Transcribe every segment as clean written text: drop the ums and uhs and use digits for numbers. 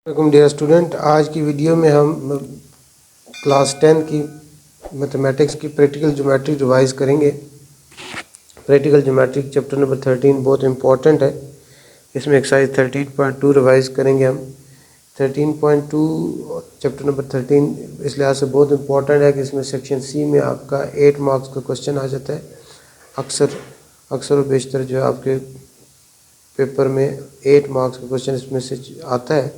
Welcome dear student. आज की video में हम क्लास 10 की मैथमेटिक्स की प्रैक्टिकल ज्योमेट्री रिवाइज करेंगे। प्रैक्टिकल ज्योमेट्री चैप्टर नंबर 13 बहुत इंपॉर्टेंट है। इसमें एक्सरसाइज 13.2 रिवाइज करेंगे हम। 13.2 चैप्टर नंबर 13 इस लिहाज से बहुत इंपॉर्टेंट है कि इसमें सेक्शन सी में आपका 8 मार्क्स का क्वेश्चन आ जाता है। अक्सर और बेशतर जो है आपके पेपर में 8 मार्क्स का क्वेश्चन इसमें से आता है।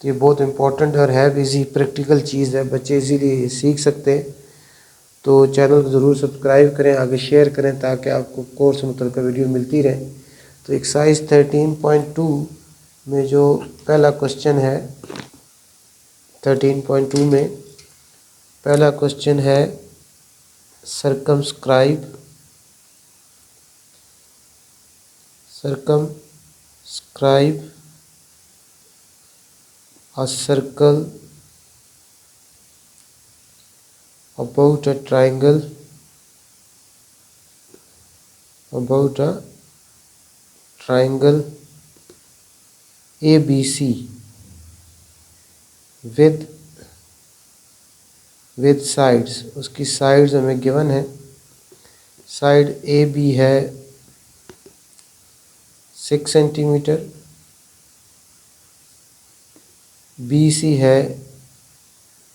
तो ये बहुत इंपॉर्टेंट और है भी इजी प्रैक्टिकल चीज़ है, बच्चे इजीली सीख सकते हैं। तो चैनल को ज़रूर सब्सक्राइब करें, आगे शेयर करें ताकि आपको कोर्स से मुतल्लिक़ वीडियो मिलती रहे। तो एक्सरसाइज 13.2 में जो पहला क्वेश्चन है, 13.2 में पहला क्वेश्चन है circumscribe a circle about a triangle ABC with sides। उसकी साइड्स हमें गिवन है। साइड ए बी है 6 सेंटीमीटर, बी सी है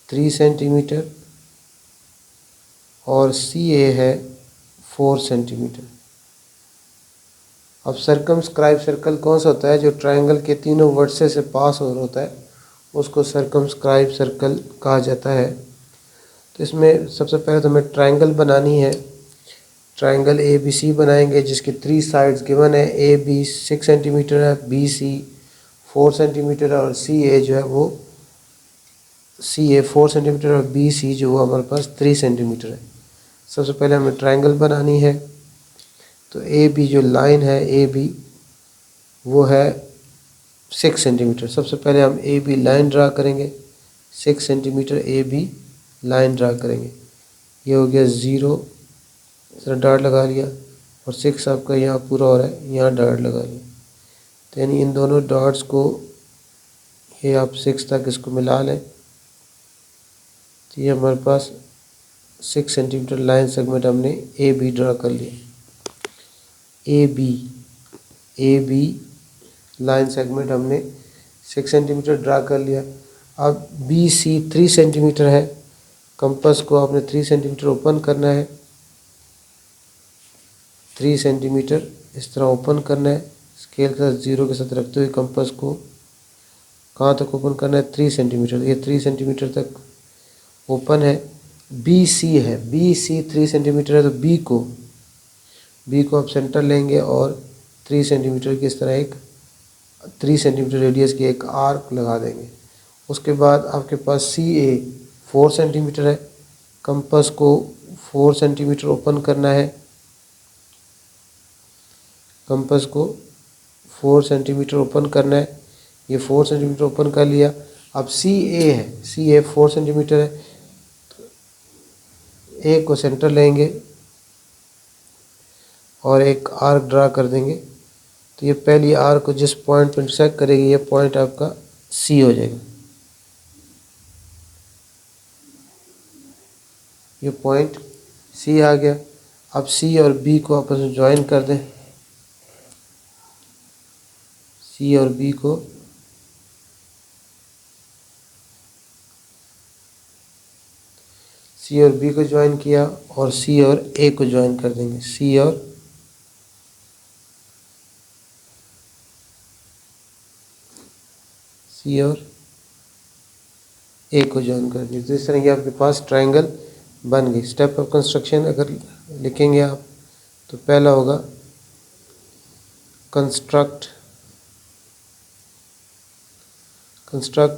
3 सेंटीमीटर और सी ए है 4 सेंटीमीटर। अब सर्कमस्क्राइब सर्कल कौन सा होता है? जो ट्रायंगल के तीनों वर्सेस से पास हो होता है उसको सर्कमस्क्राइब सर्कल कहा जाता है। तो इसमें सबसे पहले तो हमें ट्रायंगल बनानी है। ट्रायंगल ए बी सी बनाएंगे जिसकी 3 साइड्स गिवन है। ए बी 6 सेंटीमीटर है, बी सी 4 सेंटीमीटर और सी ए जो है वो सी ए 4 सेंटीमीटर और बी सी जो वो हमारे पास 3 सेंटीमीटर है। सबसे पहले हमें ट्रायंगल बनानी है। तो ए बी जो लाइन है ए बी वो है 6 सेंटीमीटर। सबसे पहले हम ए बी लाइन ड्रा करेंगे। 6 centimetre A B line draw करेंगे। ये हो गया 0, इसमें डॉट लगा लिया और 6 आपका यहाँ पूरा हो रहा है, यहाँ डॉट लगा लिया। तो यानी इन दोनों डॉट्स को ये आप 6 तक इसको मिला लें। तो ये हमारे पास 6 सेंटीमीटर लाइन सेगमेंट हमने ए बी ड्रा कर लिया। ए बी लाइन सेगमेंट हमने 6 सेंटीमीटर ड्रा कर लिया। अब बी सी 3 सेंटीमीटर है। कंपास को आपने 3 सेंटीमीटर ओपन करना है। 3 सेंटीमीटर इस तरह ओपन करना है। स्केल का 0 के साथ रखते हुए कंपास को कहाँ तक ओपन करना है? 3 सेंटीमीटर। ये 3 सेंटीमीटर तक ओपन है। बी सी है, बी सी 3 सेंटीमीटर है। तो बी को आप सेंटर लेंगे और 3 सेंटीमीटर की इस तरह एक 3 सेंटीमीटर रेडियस की एक आर्क लगा देंगे। उसके बाद आपके पास सी ए 4 सेंटीमीटर है। कंपास को 4 सेंटीमीटर ओपन करना है। कंपास को 4 सेंटीमीटर ओपन करना है। ये 4 सेंटीमीटर ओपन कर लिया। अब सी ए है, सी ए 4 सेंटीमीटर है। ए को सेंटर लेंगे और एक आर्क ड्रा कर देंगे। तो ये पहली आर्क को जिस पॉइंट पर इंटरसेक्ट करेगी ये पॉइंट आपका सी हो जाएगा। ये पॉइंट सी आ गया। अब सी और बी को आपस में ज्वाइन कर दें। सी और बी को ज्वाइन किया और सी और ए को ज्वाइन कर देंगे। सी और ए को ज्वाइन कर देंगे। तो इस तरह की आपके पास ट्रायंगल बन गई। स्टेप ऑफ कंस्ट्रक्शन अगर लिखेंगे आप तो पहला होगा construct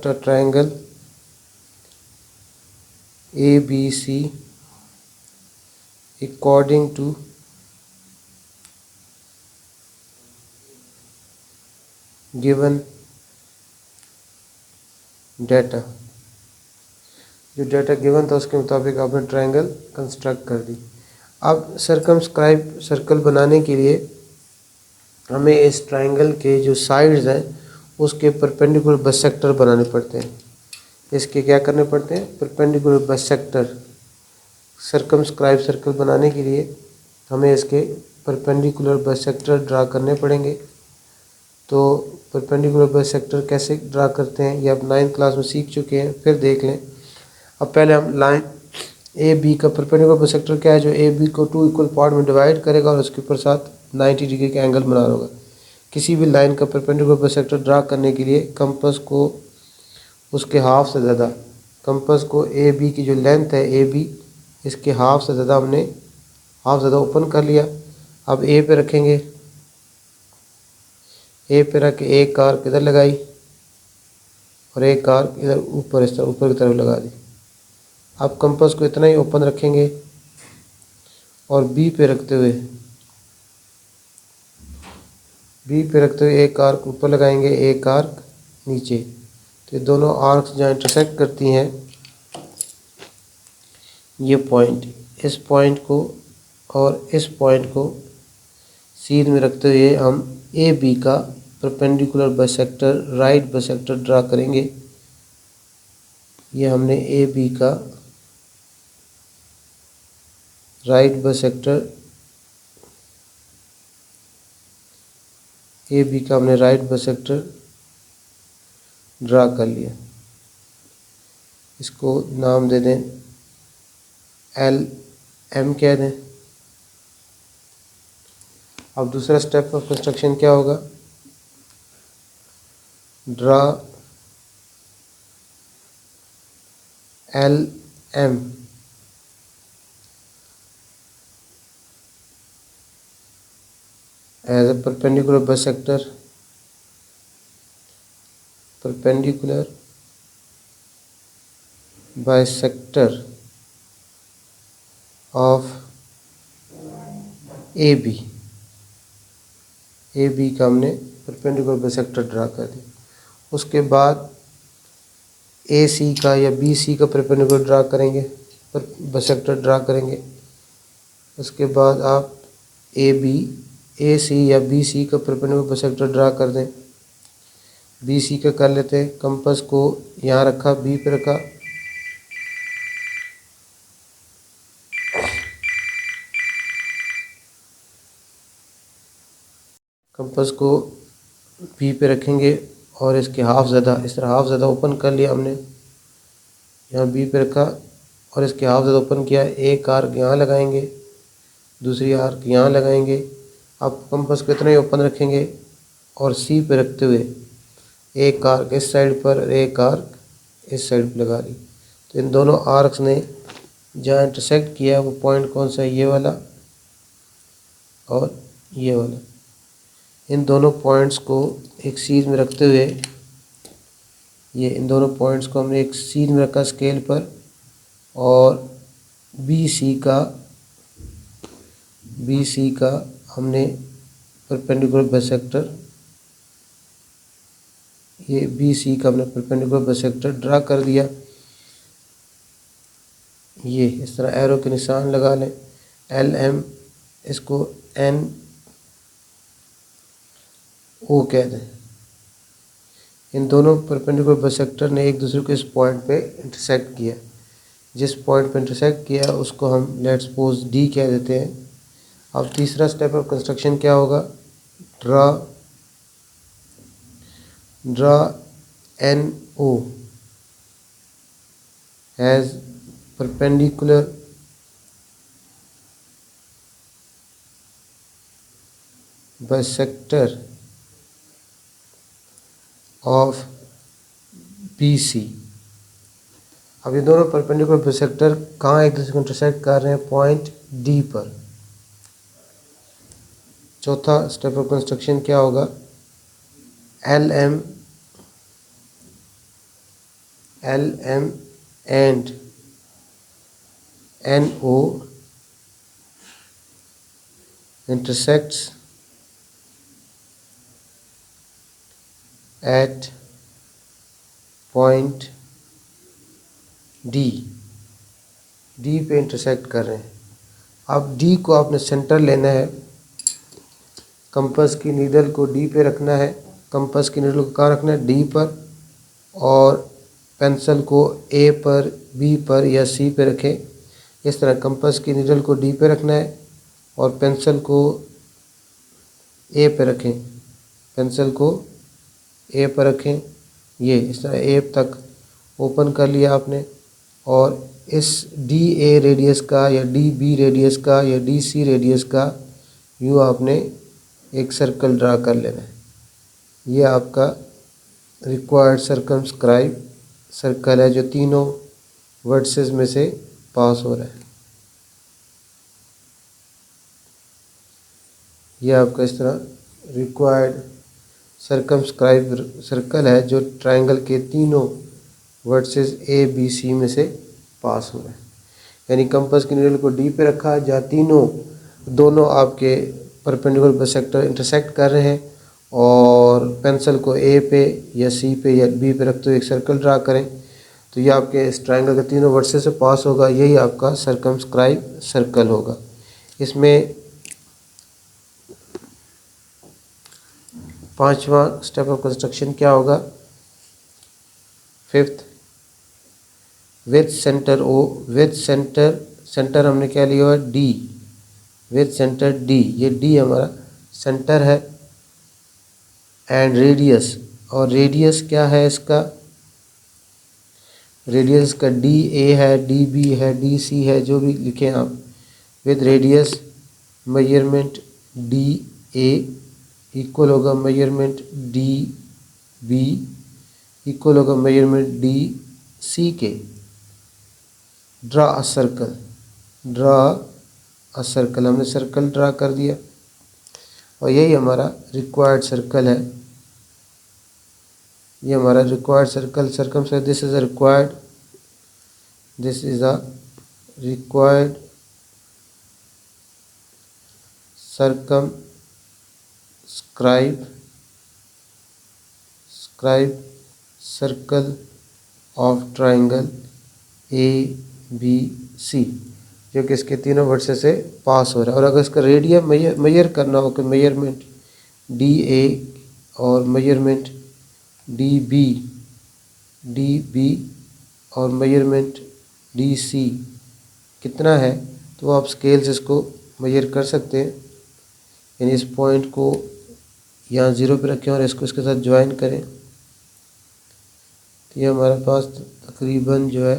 a triangle A B C according to given data. जो डाटा गिवन था उसके मुताबिक आपने ट्रायंगल कंस्ट्रक्ट कर दी। अब सर्कल बनाने के लिए हमें इस ट्रायंगल के जो साइड्स हैं उसके परपेंडिकुलर बाइसेक्टर बनाने पड़ते हैं। इसके क्या करने पड़ते हैं? Perpendicular bisector. सर्कमस्क्राइब सर्कल बनाने के लिए हमें इसके परपेंडिकुलर बाइसेक्टर ड्रा करने पड़ेंगे। तो परपेंडिकुलर बाइसेक्टर कैसे ड्रा करते हैं ये आप 9th क्लास में सीख चुके हैं, फिर देख लें। अब पहले हम लाइन ए बी का परपेंडिकुलर बाइसेक्टर क्या है, जो ए बी को 2 इक्वल पार्ट में डिवाइड करेगा और उसके ऊपर साथ 90 डिग्री का एंगल बना होगा। किसी भी लाइन का परपेंडिकुलर बाइसेक्टर ड्रा करने के लिए कंपास को उसके हाफ से ज़्यादा, कंपास को ए बी की जो लेंथ है ए बी, इसके हाफ से ज़्यादा हमने हाफ ज़्यादा ओपन कर लिया। अब ए पे रखेंगे, ए पे रख के एक आर्क इधर लगाई और एक आर्क इधर ऊपर, इस तरह ऊपर की तरफ लगा दी। अब कंपास को इतना ही ओपन रखेंगे और बी पे रखते हुए एक आर्क ऊपर लगाएंगे, एक आर्क नीचे। तो ये दोनों आर्क्स जहाँ इंटरसेक्ट करती हैं, ये पॉइंट, इस पॉइंट को और इस पॉइंट को सीध में रखते हुए हम ए बी का perpendicular bisector, right bisector draw करेंगे। ये हमने ए बी का राइट बाइसेक्टर, ए बी का हमने राइट बाइसेक्टर ड्रा कर लिया। इसको नाम दे दें एल एम कह दें। अब दूसरा स्टेप ऑफ कंस्ट्रक्शन क्या होगा? Draw L M as a perpendicular bisector, of AB। A B का हमने परपेंडिकुलर बाइसेक्टर ड्रा कर दिया। उसके बाद ए सी का या बी सी का परपेंडिकुलर ड्रा करेंगे, बाइसेक्टर ड्रा करेंगे। उसके बाद आप ए बी, ए सी या बी सी का परपेंडिकुलर बाइसेक्टर ड्रा कर दें। बी सी का कर लेते हैं। कंपास को यहाँ रखा, बी पे रखा, कंपास को बी पे रखेंगे और इसके हाफ ज़्यादा, इस तरह हाफ ज़्यादा ओपन कर लिया हमने। यहाँ बी पे रखा और इसके हाफ ज़्यादा ओपन किया। एक आर्क यहाँ लगाएंगे, दूसरी आर्क यहाँ लगाएंगे। अब कंपास को इतना ही ओपन रखेंगे और सी पे रखते हुए एक आर्क इस साइड पर, एक आर्क इस साइड पर लगा ली। तो इन दोनों आर्क्स ने जहाँ इंटरसेक्ट किया वो पॉइंट कौन सा है? ये वाला और ये वाला। इन दोनों पॉइंट्स को एक सीध में रखते हुए, ये इन दोनों पॉइंट्स को हमने एक सीध में रखा स्केल पर, और बी सी का हमने परपेंडिकुलर बाइसेक्टर, ये बी सी का हमने परपेंडिकुलर बाइसेक्टर ड्रा कर दिया। ये इस तरह एरो के निशान लगा लें। एल एम, इसको एन ओ कह दें। इन दोनों परपेंडिकुलर बाइसेक्टर ने एक दूसरे को इस पॉइंट पे इंटरसेक्ट किया। जिस पॉइंट पे इंटरसेक्ट किया उसको हम लेट्स सपोज डी कह देते हैं। अब तीसरा स्टेप ऑफ कंस्ट्रक्शन क्या होगा? Draw N O as perpendicular bisector of B C. अब ये दोनों परपेंडिकुलर बाइसेक्टर कहाँ एक दूसरे को इंटरसेक्ट कर रहे हैं? पॉइंट डी पर। चौथा स्टेप ऑफ कंस्ट्रक्शन क्या होगा? L M and N O intersects at point D. D पे इंटरसेक्ट कर रहे हैं। अब डी को आपने सेंटर लेना है, कंपास की नीडल को डी पे रखना है कंपास की नीडल को कहाँ रखना है, डी पर, और पेंसिल को ए पर, बी पर या सी पे रखें। इस तरह कंपास की नीडल को डी पे रखना है और पेंसिल को ए पे रखें, पेंसिल को ए पर रखें। ये इस तरह ए तक ओपन कर लिया आपने, और इस डी ए रेडियस का या डी बी रेडियस का या डी सी रेडियस का यूँ आपने एक सर्कल ड्रा कर लेना है। ये आपका रिक्वायर्ड सर्कमस्क्राइब सर्कल है जो तीनों वर्सेस में से पास हो रहा है। ये आपका इस तरह रिक्वायर्ड सर्कमस्क्राइब सर्कल है जो ट्रायंगल के तीनों वर्सेस ए बी सी में से पास हो रहा है। यानी कंपास की नीडल को डी पे रखा जहाँ दोनों आपके परपेंडिकुलर बाइसेक्टर इंटरसेक्ट कर रहे हैं, और पेंसिल को ए पे या सी पे या बी पे रखते हुए एक सर्कल ड्रा करें। तो ये आपके इस ट्रायंगल के तीनों वर्सेस से पास होगा। यही आपका सर्कमस्क्राइब सर्कल होगा। इसमें पांचवा स्टेप ऑफ कंस्ट्रक्शन क्या होगा, fifth, with centre O, with centre हमने क्या लिया हुआ, डी, विद सेंटर डी, ये डी हमारा सेंटर है, एंड रेडियस, और रेडियस क्या है इसका, रेडियस का डी ए है, डी बी है, डी सी है, जो भी लिखें आप। With radius measurement D A equal होगा मेजरमेंट डी बी इक्वल होगा मेजरमेंट डी सी के। Draw a circle, draw a circle, हमने सर्कल ड्रा कर दिया और यही हमारा रिक्वायर्ड सर्कल है। ये हमारा required circle, circumscribe, this is a required, this is a required scribe circle of triangle A B C, जो कि इसके तीनों वर्सेस से पास हो रहा है। और अगर इसका रेडियस मेजर करना हो कि मेजरमेंट डी ए और मेजरमेंट डी बी और मेजरमेंट डी सी कितना है, तो आप स्केल से इसको मेजर कर सकते हैं। यानी इस पॉइंट को यहाँ ज़ीरो पे रखें और इसको इसके साथ ज्वाइन करें, तो ये हमारे पास तकरीबन जो है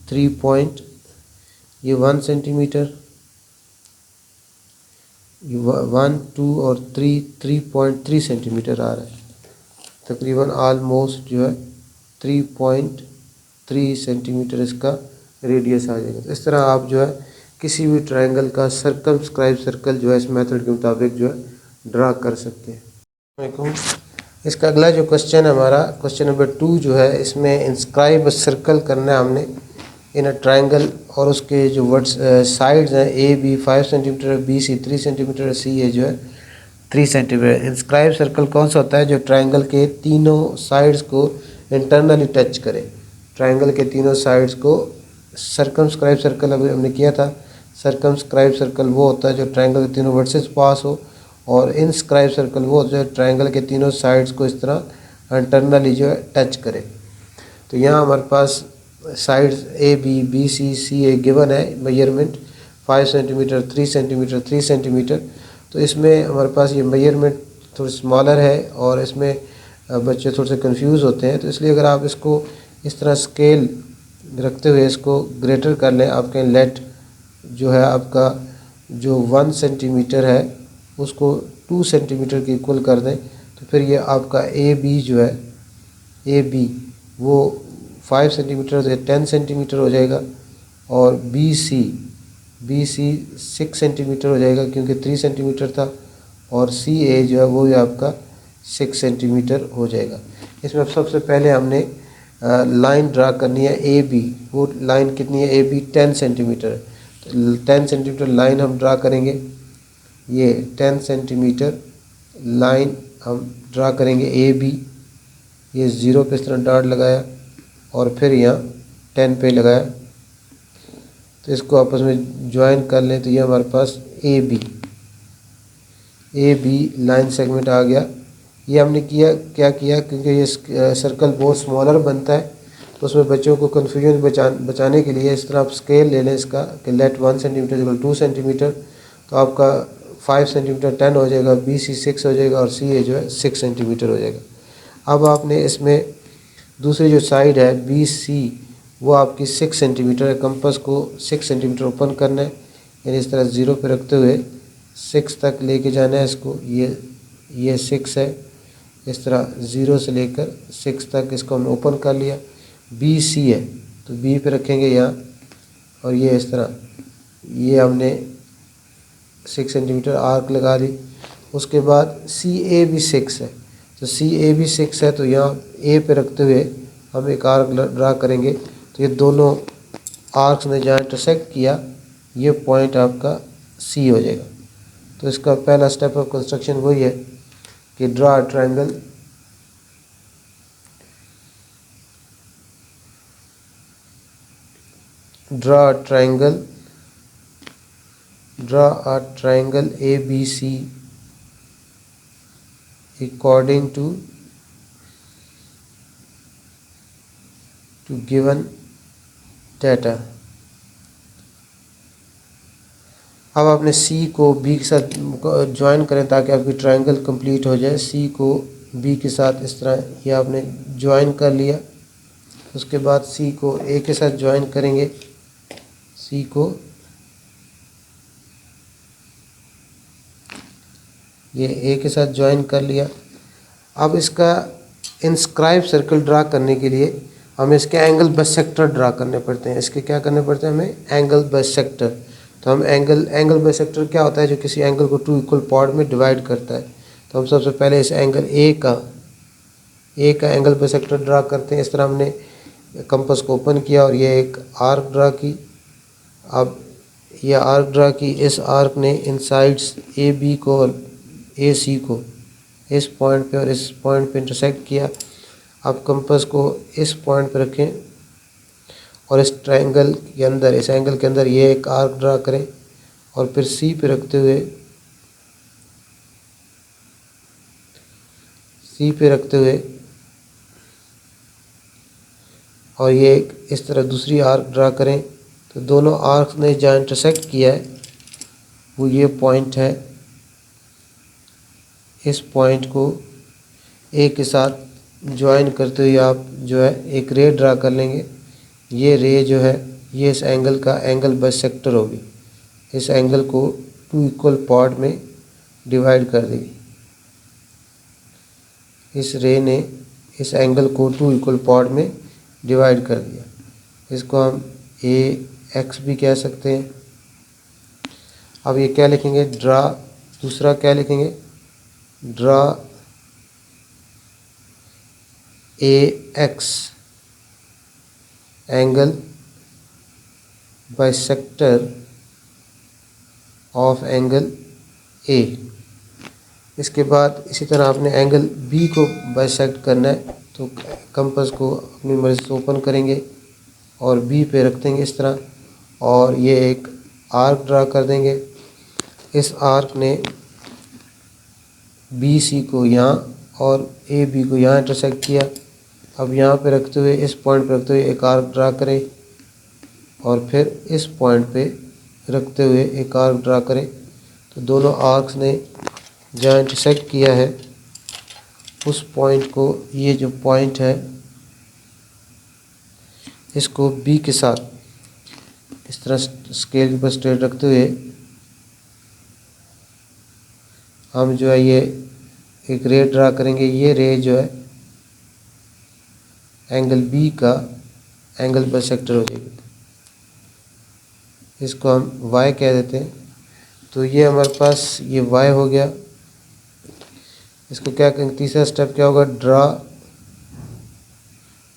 3 पॉइंट, ये 1 सेंटीमीटर, 1 2 और 3.3 सेंटीमीटर आ रहा है। तकरीबन आलमोस्ट जो है 3.3 सेंटीमीटर इसका रेडियस आ जाएगा। तो इस तरह आप जो है किसी भी ट्रायंगल का सर्कमस्क्राइब सर्कल जो है इस मेथड के मुताबिक जो है ड्रा कर सकते हैं। इसका अगला जो क्वेश्चन है हमारा, क्वेश्चन नंबर 2 जो है, इसमें इंस्क्राइब सर्कल करना है हमने इन अ ट्रायंगल, और उसके जो वर्ड्स साइड्स हैं A B 5 centimetre, B C 3 centimetre, C A जो है 3 सेंटीमीटर। इंस्क्राइब सर्कल कौन सा होता है, जो ट्रायंगल के तीनों साइड्स को इंटरनली टच करे। ट्रायंगल के तीनों साइड्स को सर्कमस्क्राइब सर्कल अभी हमने किया था। सर्कमस्क्राइब सर्कल वो होता है जो ट्रायंगल के तीनों वर्सेस पास हो, और इनस्क्राइब सर्कल वो जो है ट्रायंगल के तीनों साइड्स को इस तरह इंटरनली जो है टच करे। तो यहाँ हमारे पास sides A B B C C A given है, मेजरमेंट 5 सेंटीमीटर, 3 सेंटीमीटर, 3 सेंटीमीटर। तो इसमें हमारे पास ये मेजरमेंट थोड़ी स्मॉलर है और इसमें बच्चे थोड़े से कंफ्यूज होते हैं। तो इसलिए अगर आप इसको इस तरह स्केल रखते हुए इसको ग्रेटर कर लें, आपके लेट जो है आपका जो 1 सेंटीमीटर है उसको 2 सेंटीमीटर के इक्वल कर दें, तो फिर ये आपका ए बी जो है, ए बी वो 5 सेंटीमीटर से 10 सेंटीमीटर हो जाएगा, और बी सी 6 सेंटीमीटर हो जाएगा क्योंकि 3 सेंटीमीटर था, और सी ए जो है वो भी आपका 6 सेंटीमीटर हो जाएगा। इसमें सबसे पहले हमने लाइन ड्रा करनी है ए बी, वो लाइन कितनी है, ए बी 10 सेंटीमीटर है। तो 10 सेंटीमीटर लाइन हम ड्रा करेंगे, ये 10 सेंटीमीटर लाइन हम ड्रा करेंगे ए बी। ये 0 पे इस तरह डॉट लगाया और फिर यहाँ 10 पे लगाया, तो इसको आपस में ज्वाइन कर लें। तो ये हमारे पास ए बी लाइन सेगमेंट आ गया ये हमने क्या किया, क्योंकि ये सर्कल बहुत स्मॉलर बनता है तो उसमें बच्चों को कन्फ्यूजन बचाने के लिए इस तरह आप स्केल ले लें इसका कि लेट 1 सेंटीमीटर इक्वल 2 सेंटीमीटर, तो आपका 5 सेंटीमीटर 10 हो जाएगा, बी सी 6 हो जाएगा और सी ए जो है 6 सेंटीमीटर हो जाएगा। अब आपने इसमें दूसरी जो साइड है बी सी वो आपकी 6 सेंटीमीटर है, कंपास को 6 सेंटीमीटर ओपन करना है, यानी इस तरह 0 पे रखते हुए 6 तक लेके जाना है इसको। ये 6 है, इस तरह 0 से लेकर 6 तक इसको हमने ओपन कर लिया। बी सी है तो बी पे रखेंगे यहाँ, और ये इस तरह ये हमने 6 सेंटीमीटर आर्क लगा दी। उसके बाद सी ए भी 6 है, तो सी ए भी 6 है, तो यहाँ ए पे रखते हुए हम एक आर्क ड्रा करेंगे। तो ये दोनों आर्क्स ने जहाँ इंटरसेक्ट किया ये पॉइंट आपका सी हो जाएगा। तो इसका पहला स्टेप ऑफ कंस्ट्रक्शन वही है कि draw triangle, draw a triangle ABC according to given data। अब आपने सी को बी के साथ ज्वाइन करें ताकि आपकी ट्रायंगल कंप्लीट हो जाए। सी को बी के साथ इस तरह ये आपने ज्वाइन कर लिया। उसके बाद सी को ए के साथ ज्वाइन करेंगे, सी को ये ए के साथ ज्वाइन कर लिया। अब इसका इंस्क्राइब सर्कल ड्रा करने के लिए हमें इसके एंगल बाइसेक्टर ड्रा करने पड़ते हैं। इसके क्या करने पड़ते हैं हमें? Angle bisector. तो हम एंगल बाइसेक्टर क्या होता है? जो किसी एंगल को 2 इक्वल पार्ट में डिवाइड करता है। तो हम सबसे पहले इस एंगल ए का एंगल बाइसेक्टर ड्रा करते हैं। इस तरह हमने कंपास को ओपन किया और ये एक आर्क ड्रा की। अब ये आर्क ड्रा की, इस आर्क ने इन साइड्स ए बी को और ए सी को इस पॉइंट पे और इस पॉइंट पे इंटरसेक्ट किया। अब कंपास को इस पॉइंट पे रखें और इस ट्रायंगल के अंदर, इस एंगल के अंदर ये एक आर्क ड्रा करें और फिर सी पे रखते हुए और ये एक इस तरह दूसरी आर्क ड्रा करें। तो दोनों आर्क्स ने जहाँ इंटरसेक्ट किया है वो ये पॉइंट है। इस पॉइंट को ए के साथ ज्वाइन करते हुए आप जो है एक रे ड्रा कर लेंगे। ये रे जो है ये इस एंगल का एंगल बाइसेक्टर होगी। इस एंगल को 2 इक्वल पार्ट में डिवाइड कर देगी। इस रे ने इस एंगल को 2 इक्वल पार्ट में डिवाइड कर दिया। इसको हम ए एक्स भी कह सकते हैं। अब ये क्या लिखेंगे? ड्रा, दूसरा क्या लिखेंगे? Draw a x angle bisector of angle A. इसके बाद इसी तरह आपने एंगल बी को बाइसेक्ट करना है। तो कंपास को अपनी मर्जी से ओपन करेंगे और बी पे रख देंगे इस तरह, और ये एक आर्क ड्रा कर देंगे। इस आर्क ने बी सी को यहाँ और ए बी को यहाँ इंटरसेक्ट किया। अब यहाँ पे रखते हुए, इस पॉइंट पे रखते हुए एक आर्क ड्रा करें और फिर इस पॉइंट पे रखते हुए एक आर्क ड्रा करें। तो दोनों आर्क्स ने जहाँ इंटरसेक्ट किया है उस पॉइंट को, ये जो पॉइंट है इसको बी के साथ इस तरह स्केल के ऊपर स्ट्रेट रखते हुए हम जो है ये एक रे ड्रा करेंगे। ये रे जो है एंगल बी का एंगल बाइसेक्टर हो जाएगी। इसको हम वाई कह देते हैं। तो ये हमारे पास ये वाई हो गया। इसको क्या करेंगे? तीसरा स्टेप क्या होगा?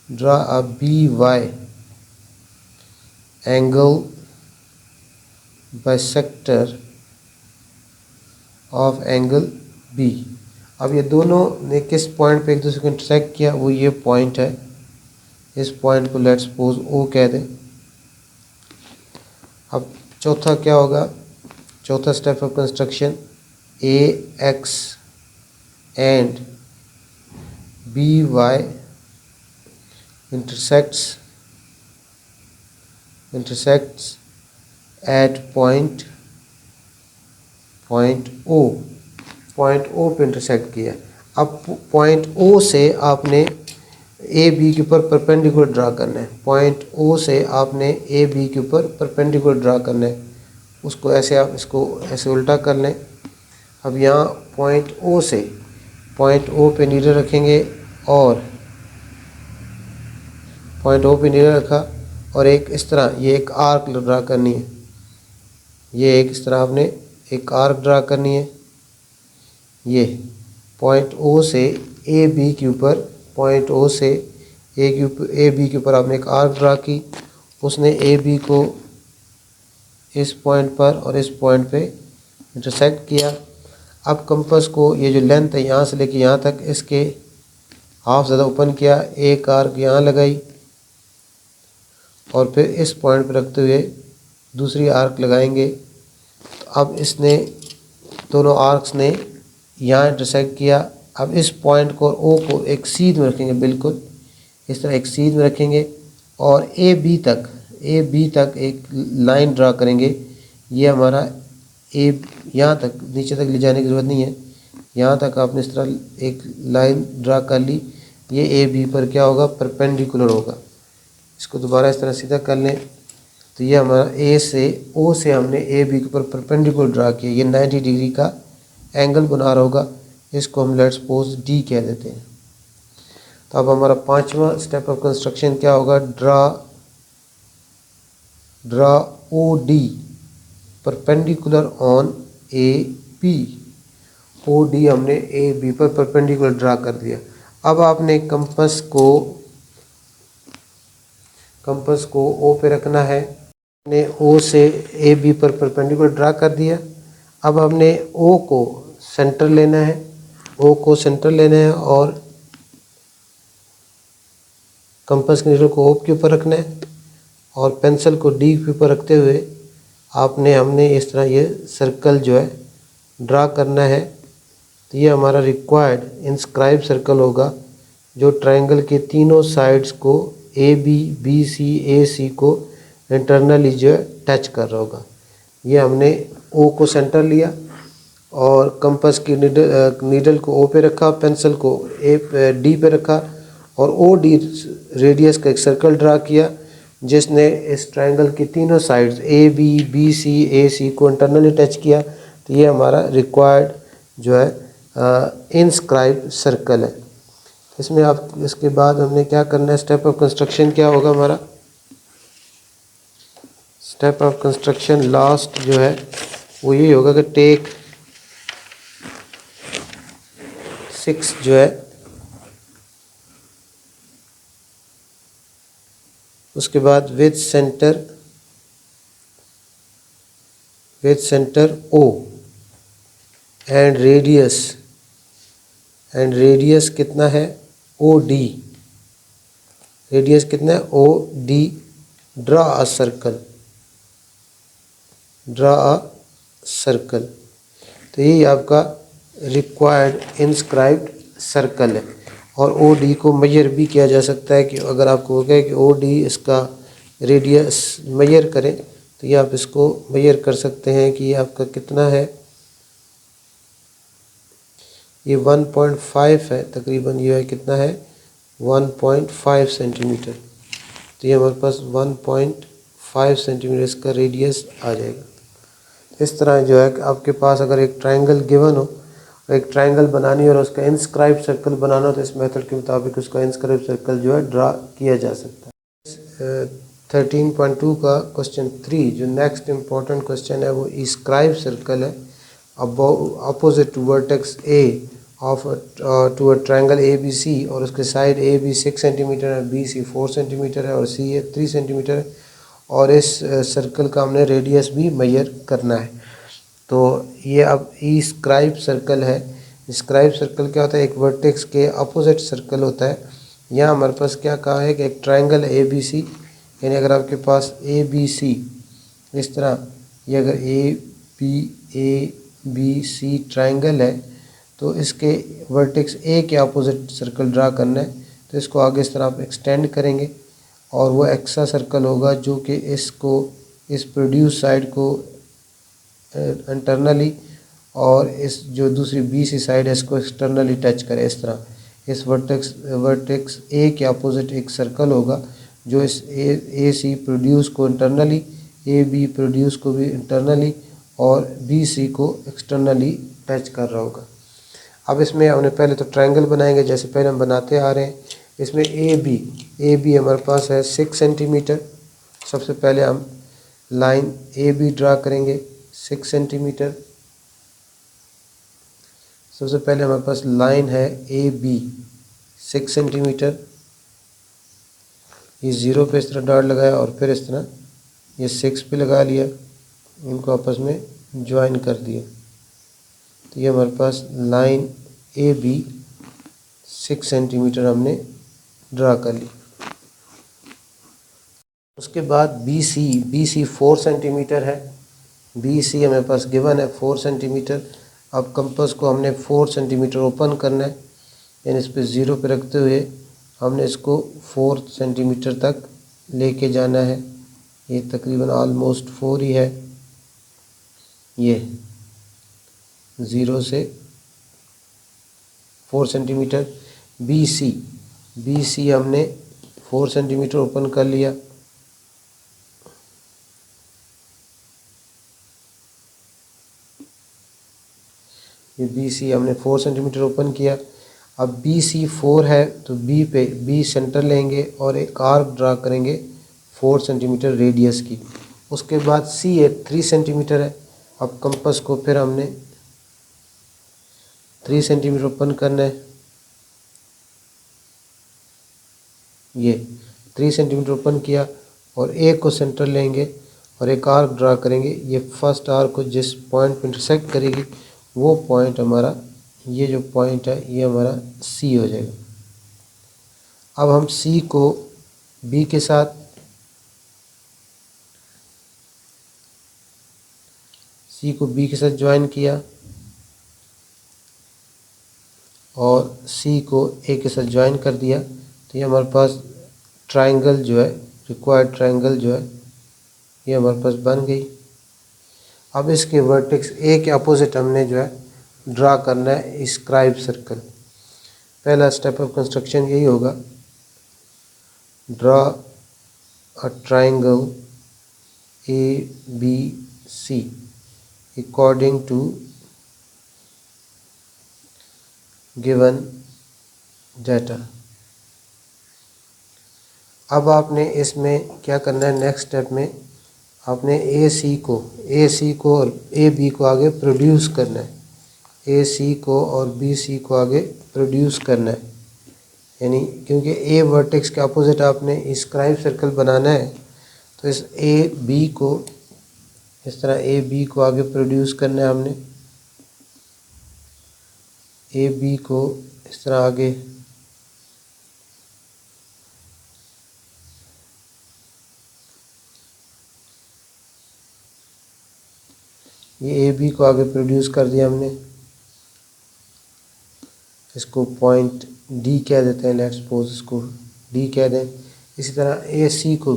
Draw a B Y angle bisector of angle B. अब ये दोनों ने किस पॉइंट पे एक दूसरे को इंटरसेक्ट किया? वो ये पॉइंट है। इस पॉइंट को लेट्स सपोज ओ कह दें। अब चौथा क्या होगा? चौथा step of construction, A X and B Y intersects at point O, point O पे इंटरसेक्ट किया। अब पॉइंट O से आपने ए बी के ऊपर परपेंडिकुलर ड्रा करना है। पॉइंट O से आपने ए बी के ऊपर परपेंडिकुलर ड्रा करना है। उसको ऐसे, आप इसको ऐसे उल्टा कर लें। अब यहाँ पॉइंट O से पॉइंट O पे नीडल रखेंगे और पॉइंट O पे नीडल रखा और एक इस तरह ये एक आर्क ड्रा करनी है। ये एक इस तरह आपने एक आर्क ड्रा करनी है। ये पॉइंट O से ए बी के ऊपर, पॉइंट O से ए बी के ऊपर आपने एक आर्क ड्रा की। उसने ए बी को इस पॉइंट पर और इस पॉइंट पे इंटरसेक्ट किया। अब कंपास को ये जो लेंथ है यहाँ से लेके यहाँ तक, इसके हाफ ज़्यादा ओपन किया, एक आर्क यहाँ लगाई और फिर इस पॉइंट पर रखते हुए दूसरी आर्क लगाएंगे। तो अब इसने दोनों आर्क्स ने यहाँ इंटरसेक्ट किया। अब इस पॉइंट को और ओ को एक सीध में रखेंगे, बिल्कुल इस तरह एक सीध में रखेंगे और ए बी तक एक लाइन ड्रा करेंगे। ये हमारा ए, यहाँ तक नीचे तक ले जाने की ज़रूरत नहीं है, यहाँ तक आपने इस तरह एक लाइन ड्रा कर ली। ये ए बी पर क्या होगा, परपेंडिकुलर होगा। इसको दोबारा इस तरह सीधा कर लें तो ये हमारा ओ से हमने ए बी के ऊपर परपेंडिकुलर ड्रा किया। ये 90 डिग्री का एंगल बना रहा होगा। इसको हम लेट्स सपोज डी कह देते हैं। तो अब हमारा पांचवा स्टेप ऑफ कंस्ट्रक्शन क्या होगा, draw O D perpendicular on A B. O D हमने ए बी पर परपेंडिकुलर ड्रा कर दिया। अब आपने कंपास को ओ पे रखना है। हमने ओ से ए बी पर परपेंडिकुलर ड्रा कर दिया। अब हमने ओ को सेंटर लेना है, और कंपास के नीडल को ओ के ऊपर रखना है और पेंसिल को डी के ऊपर रखते हुए हमने इस तरह ये सर्कल जो है ड्रा करना है। तो ये हमारा रिक्वायर्ड इंस्क्राइब सर्कल होगा जो ट्रायंगल के तीनों साइड्स को ए बी सी ए सी को इंटरनली जो है टच कर रहा होगा। ये हमने ओ को सेंटर लिया और कंपास की नीडल को ओ पे रखा, पेंसिल को डी पे रखा और ओ डी रेडियस का एक सर्कल ड्रा किया जिसने इस ट्रायंगल की तीनों साइड्स ए बी सी ए सी को इंटरनली टच किया। तो ये हमारा रिक्वायर्ड जो है इंस्क्राइब सर्कल है। इसमें आप इसके बाद हमने क्या करना है, स्टेप ऑफ कंस्ट्रक्शन क्या होगा हमारा, स्टेप ऑफ कंस्ट्रक्शन लास्ट जो है वो यही होगा कि टेक 6 जो है उसके बाद with centre O and radius कितना है, ओ डी, रेडियस कितना है, O D, draw a circle. तो यही आपका रिक्वायर्ड इंस्क्राइब्ड सर्कल है। और ओ डी को मेजर भी किया जा सकता है कि अगर आपको हो गया कि ओ डी इसका रेडियस मेजर करें तो ये आप इसको मेजर कर सकते हैं कि ये आपका कितना है। ये 1.5 है तकरीबन, ये है कितना है 1.5 सेंटीमीटर। तो ये हमारे पास 1.5 सेंटीमीटर इसका रेडियस आ जाएगा। इस तरह जो है कि आपके पास अगर एक ट्रायंगल गिवन हो, एक ट्रायंगल बनानी और उसका इंस्क्राइब सर्कल बनाना हो तो इस मेथड के मुताबिक उसका इंस्क्राइब सर्कल जो है ड्रा किया जा सकता है। 13.2 का क्वेश्चन 3 जो नेक्स्ट इम्पॉर्टेंट क्वेश्चन है वो इंस्क्राइब सर्कल है opposite to vertex A of to a triangle A B C, और उसके साइड ए बी 6 सेंटीमीटर है, बी सी 4 सेंटीमीटर है और सी ए 3 सेंटीमीटर है। और इस सर्कल का हमने रेडियस भी मेजर करना है। तो ये अब इंस्क्राइब सर्कल है। इंस्क्राइब सर्कल क्या होता है, एक वर्टेक्स के अपोजिट सर्कल होता है। यहाँ हमारे पास क्या कहा है कि एक ट्रायंगल ए बी सी, यानी अगर आपके पास ए बी सी इस तरह, ये अगर ए बी सी ट्रायंगल है तो इसके वर्टेक्स ए के अपोजिट सर्कल ड्रा करना है। तो इसको आगे इस तरह आप एक्सटेंड करेंगे और वो एक्स्ट्रा सर्कल होगा जो कि इसको इस प्रोड्यूस साइड को इंटरनली और इस जो दूसरी बी सी साइड है इसको एक्सटर्नली टच करे। इस तरह इस वर्टेक्स ए के अपोजिट एक सर्कल होगा जो इस ए सी प्रोड्यूस को इंटरनली, ए बी प्रोड्यूस को भी इंटरनली और बी सी को एक्सटर्नली टच कर रहा होगा। अब इसमें हमने पहले तो ट्रायंगल बनाएंगे जैसे पहले हम बनाते आ रहे हैं। इसमें ए बी हमारे पास है 6 सेंटीमीटर। सबसे पहले हम लाइन ए बी ड्रा करेंगे 6 सेंटीमीटर। सबसे पहले हमारे पास लाइन है ए बी 6 सेंटीमीटर। ये 0 पे इस तरह डॉट लगाया और फिर इस तरह ये 6 पे लगा लिया, इनको आपस में ज्वाइन कर दिया। तो ये हमारे पास लाइन ए बी 6 सेंटीमीटर हमने ड्रा कर ली। उसके बाद बी सी 4 सेंटीमीटर है। बी सी हमारे पास गिवन है 4 सेंटीमीटर। अब कंपास को हमने 4 सेंटीमीटर ओपन करना है, यानी इस पर 0 पे रखते हुए हमने इसको 4 सेंटीमीटर तक लेके जाना है। ये तकरीबन ऑलमोस्ट 4 ही है। ये 0 से 4 सेंटीमीटर। बी सी हमने 4 सेंटीमीटर ओपन कर लिया। ये बी सी हमने 4 सेंटीमीटर ओपन किया। अब बी सी 4 है तो बी सेंटर लेंगे और एक आर्क ड्रा करेंगे 4 सेंटीमीटर रेडियस की। उसके बाद सी है 3 सेंटीमीटर है। अब कंपास को फिर हमने 3 सेंटीमीटर ओपन करना है। ये 3 सेंटीमीटर ओपन किया और एक को सेंटर लेंगे और एक आर्क ड्रा करेंगे। ये फर्स्ट आर्क को जिस पॉइंट पर इंटरसेक्ट करेगी वो पॉइंट हमारा, ये जो पॉइंट है ये हमारा सी हो जाएगा। अब हम सी को बी के साथ, ज्वाइन किया और सी को ए के साथ ज्वाइन कर दिया। तो ये हमारे पास ट्रायंगल जो है, रिक्वायर्ड ट्रायंगल जो है ये हमारे पास बन गई। अब इसके वर्टेक्स ए के अपोजिट हमने जो है ड्रा करना है स्क्राइब सर्कल। पहला स्टेप ऑफ कंस्ट्रक्शन यही होगा, draw a triangle A B C according to given data. अब आपने इसमें क्या करना है, नेक्स्ट स्टेप में आपने ए सी को और ए बी को आगे प्रोड्यूस करना है। ए सी को और बी सी को आगे प्रोड्यूस करना है, यानी क्योंकि ए वर्टेक्स के अपोजिट आपने स्क्राइब सर्कल बनाना है तो इस ए बी को इस तरह ए बी को आगे प्रोड्यूस करना है। हमने ए बी को इस तरह आगे ये ए बी को आगे प्रोड्यूस कर दिया हमने। इसको पॉइंट डी कह देते हैं, लेट्स सपोज इसको डी कह दें। इसी तरह ए सी को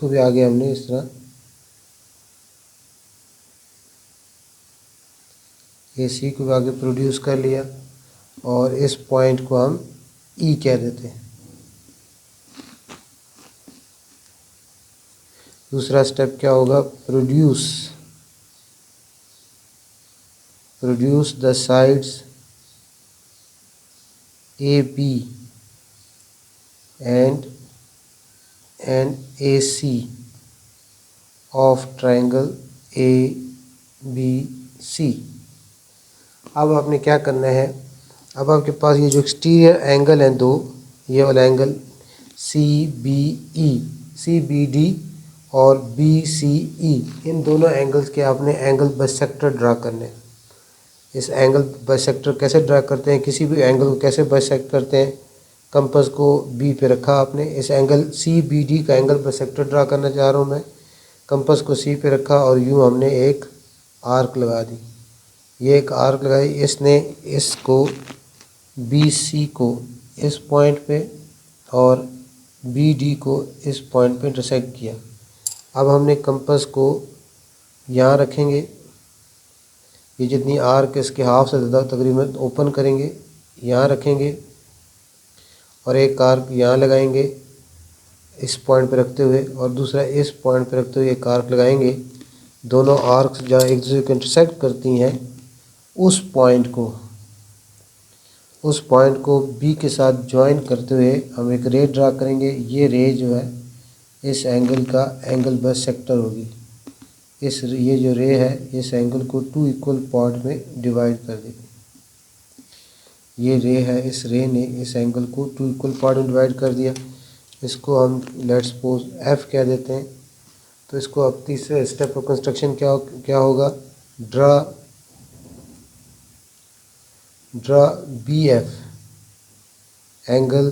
भी आगे हमने इस तरह ए सी को भी आगे प्रोड्यूस कर लिया और इस पॉइंट को हम ई कह देते हैं। दूसरा स्टेप क्या होगा, produce the sides A B and A C of triangle A B C. अब आपने क्या करना है, अब आपके पास ये जो एक्सटीरियर एंगल हैं दो, ये वाला एंगल सी बी डी और बी सी ई, इन दोनों एंगल्स के आपने एंगल बाइसेक्टर ड्रा करने हैं। इस एंगल बाइसेक्टर कैसे ड्रा करते हैं, किसी भी एंगल को कैसे बाइसेक्ट करते हैं, कंपास को बी पे रखा आपने, इस एंगल सी बी डी का एंगल बाइसेक्टर ड्रा करना चाह रहा हूँ मैं। कंपास को सी पे रखा और यूँ हमने एक आर्क लगा दी। ये एक आर्क लगाई, इसने इसको बी सी को इस पॉइंट पे और बी डी को इस पॉइंट पे इंटरसेक्ट किया। अब हमने कंपास को यहाँ रखेंगे, ये जितनी आर्क इसके हाफ से ज़्यादा तकरीबन ओपन करेंगे, यहाँ रखेंगे और एक आर्क यहाँ लगाएंगे इस पॉइंट पे रखते हुए और दूसरा इस पॉइंट पे रखते हुए एक आर्क लगाएंगे। दोनों आर्क्स जहाँ एक दूसरे को इंटरसेक्ट करती हैं उस पॉइंट को बी के साथ ज्वाइन करते हुए हम एक रे ड्रा करेंगे। ये रे जो है इस एंगल का एंगल बाइसेक्टर होगी। ये जो रे है इस एंगल को 2 इक्वल पार्ट में डिवाइड कर देगी। ये रे है, इस रे ने इस एंगल को 2 इक्वल पार्ट में डिवाइड कर दिया। इसको हम लेट्स सपोज एफ कह देते हैं। तो इसको अब तीसरे स्टेप ऑफ कंस्ट्रक्शन क्या होगा, draw B F angle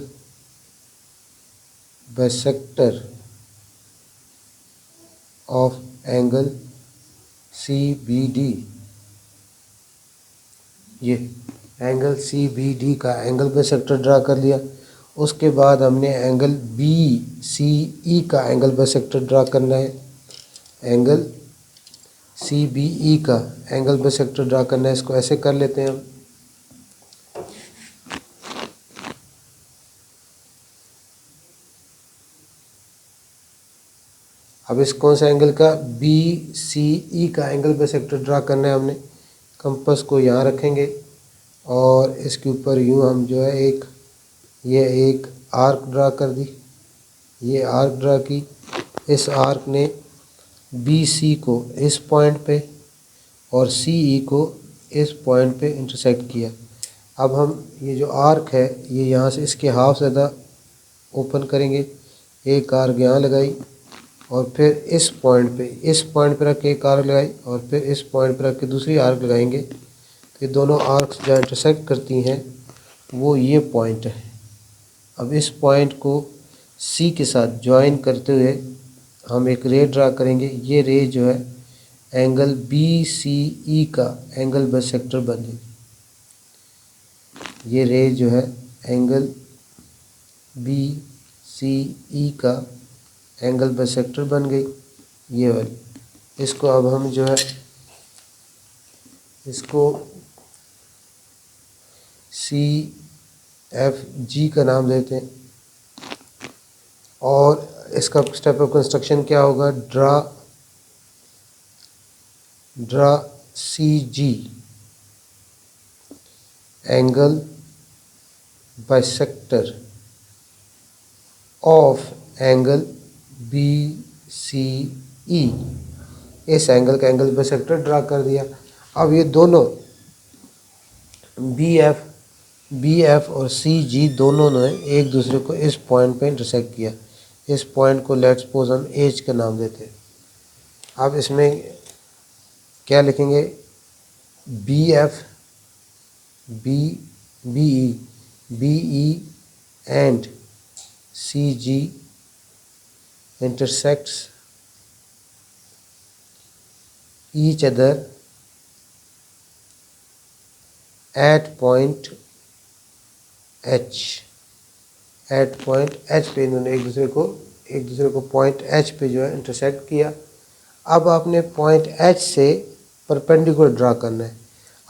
bisector of angle C B D. ये एंगल सी बी डी का एंगल बाइसेक्टर ड्रा कर लिया। उसके बाद हमने एंगल बी सी ई का एंगल बाइसेक्टर ड्रा करना है। एंगल सी बी ई का एंगल बाइसेक्टर ड्रा करना है। इसको ऐसे कर लेते हैं हम। अब इस कौन सा एंगल का, बी सी ई का एंगल बाइसेक्टर ड्रा करना है हमने। कंपास को यहाँ रखेंगे और इसके ऊपर यूँ हम जो है एक आर्क ड्रा कर दी। ये आर्क ड्रा की, इस आर्क ने बी सी को इस पॉइंट पे और सी ई को इस पॉइंट पे इंटरसेक्ट किया। अब हम ये जो आर्क है ये यहाँ से इसके हाफ से ज़्यादा ओपन करेंगे। एक आर्क यहाँ लगाई और फिर इस पॉइंट पे रख के एक आर्क लगाई और फिर इस पॉइंट पे रख के दूसरी आर्क लगाएंगे। तो ये दोनों आर्क्स जहाँ इंटरसेक्ट करती हैं वो ये पॉइंट है। अब इस पॉइंट को सी के साथ ज्वाइन करते हुए हम एक रे ड्रा करेंगे। ये रे जो है एंगल बी सी ई का एंगल बाइसेक्टर बनेगी। ये रे जो है एंगल बी सी ई का एंगल बाइसेक्टर बन गई, ये वाली। इसको अब हम जो है इसको सी एफ जी का नाम देते हैं। और इसका स्टेप ऑफ कंस्ट्रक्शन क्या होगा, draw C G angle bisector of angle B C E. इस एंगल का एंगल बाइसेक्टर ड्रा कर दिया। अब ये दोनों बी एफ और सी जी दोनों ने एक दूसरे को इस पॉइंट पे इंटरसेक्ट किया। इस पॉइंट को लेट्स सपोज हम एच का नाम देते हैं। अब इसमें क्या लिखेंगे, B E and C G intersects each other at point H पे इन्होंने एक दूसरे को पॉइंट H पे जो है इंटरसेक्ट किया। अब आपने पॉइंट H से परपेंडिकुलर ड्रा करना है।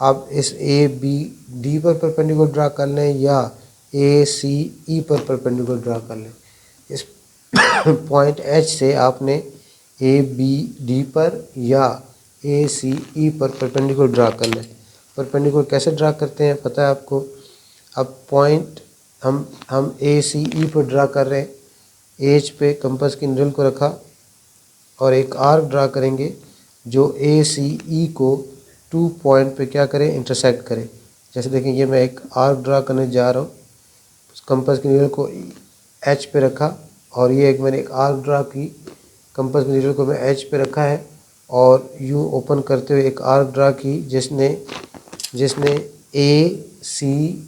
आप इस ए बी डी पर परपेंडिकुलर ड्रा कर लें या ए सी ई पर परपेंडिकुलर ड्रा कर लें। इस पॉइंट H से आपने ए बी डी पर या ए सी ई पर परपेंडिकुलर ड्रा करना है। परपेंडिकुलर कैसे ड्रा करते हैं पता है आपको। अब पॉइंट हम ए सी ई पर ड्रा कर रहे हैं। एच पे कंपास की नीडल को रखा और एक आर्क ड्रा करेंगे जो ए सी ई को 2 पॉइंट पे क्या करे, इंटरसेक्ट करे। जैसे देखें ये मैं एक आर्क ड्रा करने जा रहा हूँ। कंपास की नीडल को एच पे रखा और ये मैंने एक आर्क ड्रा की। कंपास की नीडल को मैं एच पे रखा है और यूँ ओपन करते हुए एक आर्क ड्रा की जिसने ए सी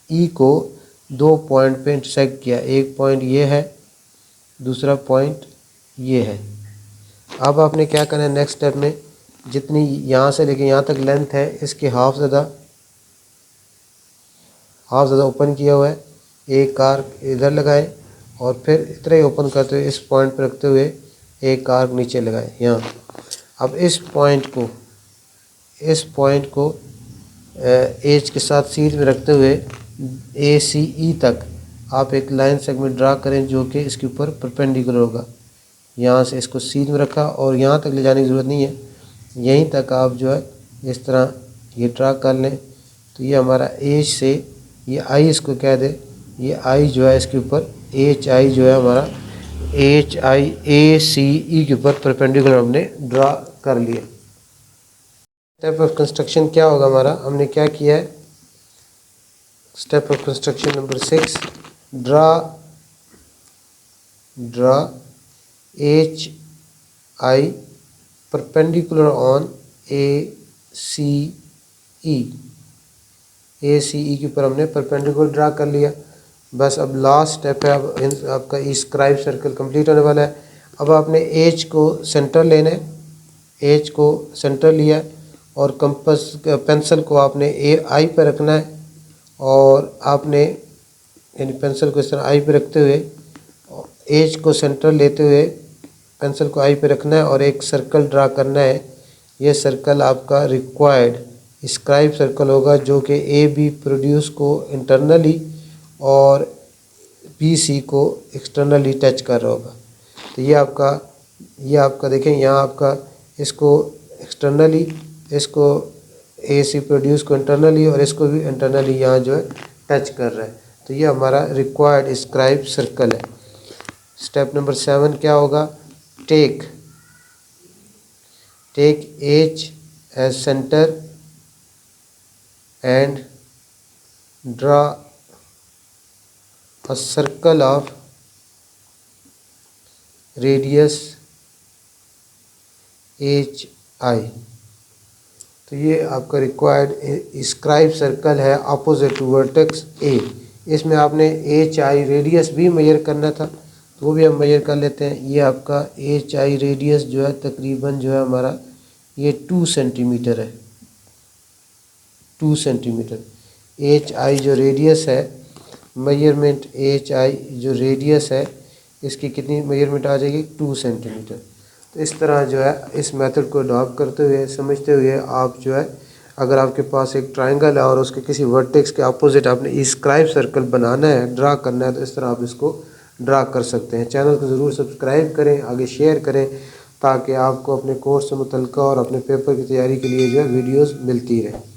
ई को 2 पॉइंट पे इंटरसेक्ट किया। एक पॉइंट ये है, दूसरा पॉइंट ये है। अब आपने क्या करना है, नेक्स्ट स्टेप में जितनी यहाँ से लेके यहाँ तक लेंथ है इसके हाफ ज़्यादा ओपन किया हुआ है। एक आर्क इधर लगाएं और फिर इतना ही ओपन करते हुए इस पॉइंट पर रखते हुए एक आर्क नीचे लगाएं यहाँ। अब इस पॉइंट को एज के साथ सीध में रखते हुए ACE तक आप एक लाइन सेगमेंट ड्रा करें जो कि इसके ऊपर परपेंडिकुलर होगा। यहाँ से इसको सीध में रखा और यहाँ तक ले जाने की ज़रूरत नहीं है, यहीं तक आप जो है इस तरह ये ड्रा कर लें। तो ये हमारा एज से ये आई इसको कह दे, ये आई जो है इसके ऊपर HI जो है हमारा HI ACE के ऊपर परपेंडिकुलर हमने ड्रा कर लिया। स्टेप ऑफ कंस्ट्रक्शन क्या होगा हमारा, हमने क्या किया है, step of construction number 6, draw HI perpendicular on ACE के ऊपर हमने परपेंडिकुलर ड्रा कर लिया। बस अब लास्ट स्टेप है, अब आपका स्क्राइब सर्कल कंप्लीट होने वाला है। अब आपने एज को सेंटर लेना है, एज को सेंटर लिया है और कंपास पेंसिल को आपने आई पे रखना है और आपने यानी पेंसिल को इस तरह आई पे रखते हुए एज को सेंटर लेते हुए पेंसिल को आई पे रखना है और एक सर्कल ड्रा करना है। ये सर्कल आपका रिक्वायर्ड स्क्राइब सर्कल होगा जो कि AB प्रोड्यूस को इंटरनली और BC को एक्सटर्नली टच कर रहा होगा। तो ये आपका देखें, यहाँ आपका इसको एक्सटर्नली, इसको AC प्रोड्यूस को इंटरनली और इसको भी इंटरनली यहाँ जो है टच कर रहा है। तो ये हमारा रिक्वायर्ड स्क्राइब सर्कल है। स्टेप नंबर 7 क्या होगा, take as as centre and draw a circle of radius HI। तो ये आपका रिक्वायर्ड स्क्राइब सर्कल है अपोजिट टू वर्टेक्स A। इसमें आपने HI रेडियस भी मेजर करना था, तो वो भी हम मेजर कर लेते हैं। ये आपका HI रेडियस जो है तकरीबन जो है हमारा ये 2 सेंटीमीटर है, 2 सेंटीमीटर। HI जो रेडियस है, मेजरमेंट HI जो रेडियस है इसकी कितनी मेजरमेंट आ जाएगी, 2 सेंटीमीटर। तो इस तरह जो है इस मेथड को अडॉप्ट करते हुए समझते हुए आप जो है अगर आपके पास एक ट्रायंगल है और उसके किसी वर्टेक्स के अपोजिट आपने स्क्राइब सर्कल बनाना है, ड्रा करना है, तो इस तरह आप इसको ड्रा कर सकते हैं। चैनल को ज़रूर सब्सक्राइब करें, आगे शेयर करें ताकि आपको अपने कोर्स से मुतल्लिक़ और अपने पेपर की तैयारी के लिए जो है वीडियोज़ मिलती रहे।